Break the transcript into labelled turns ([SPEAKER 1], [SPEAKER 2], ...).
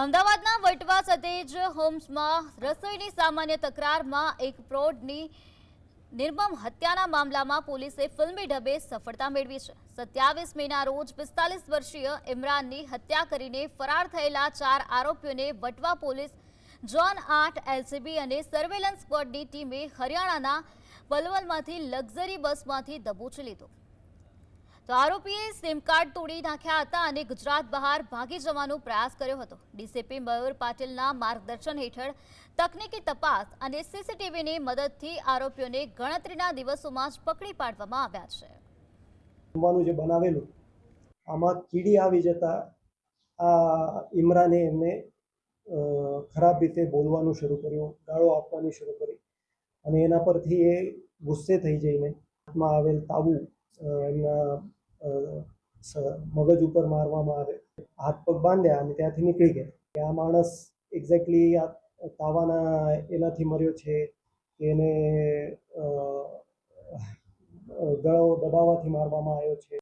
[SPEAKER 1] અમદાવાદના વટવા સતેજ હોમ્સમાં રસોઈની સામાન્ય તકરારમાં એક પ્રૌઢની નિર્મમ હત્યાના મામલામાં પોલીસે ફિલ્મી ઢબે સફળતા મેળવી છે। 27 મેના રોજ 45 વર્ષીય ઇમરાનની હત્યા કરીને ફરાર થયેલા 4 આરોપીઓને વટવા પોલીસ ઝોન 8 એલસીબી અને સર્વેલન્સ સ્ક્વોડની ટીમે હરિયાણાના પલવલમાંથી લક્ઝરી બસમાંથી દબોચી લીધો। તો આરોપીએ સિમ કાર્ડ તોડી નાખ્યા હતા અને ગુજરાત બહાર ભાગી જવાનો પ્રયાસ કર્યો હતો। ડીસીપી મયુર પાટીલના માર્ગદર્શન હેઠળ તકનીકી તપાસ અને સીસીટીવીની મદદથી આરોપીઓને ગણતરીના દિવસોમાં જ પકડી પાડવામાં આવ્યા છે।
[SPEAKER 2] જમવાનું જે બનાવેલું આમાં કીડી આવી જતા આ ઇમરાને એમને ખરાબ રીતે બોલવાનું શરૂ કર્યું, ગાળો આપવાની શરૂ કરી અને એના પરથી એ ગુસ્સે થઈ જઈને હાથમાં આવેલ તાવું એમના મગજ ઉપર મારવામાં આવે, હાથ પગ બાંધ્યા અને ત્યાંથી નીકળી ગયા। આ માણસ એક્ઝેક્ટલી આ તાવાના એનાથી મર્યો છે કે એને ગળો દબાવવાથી મારવામાં આવ્યો છે।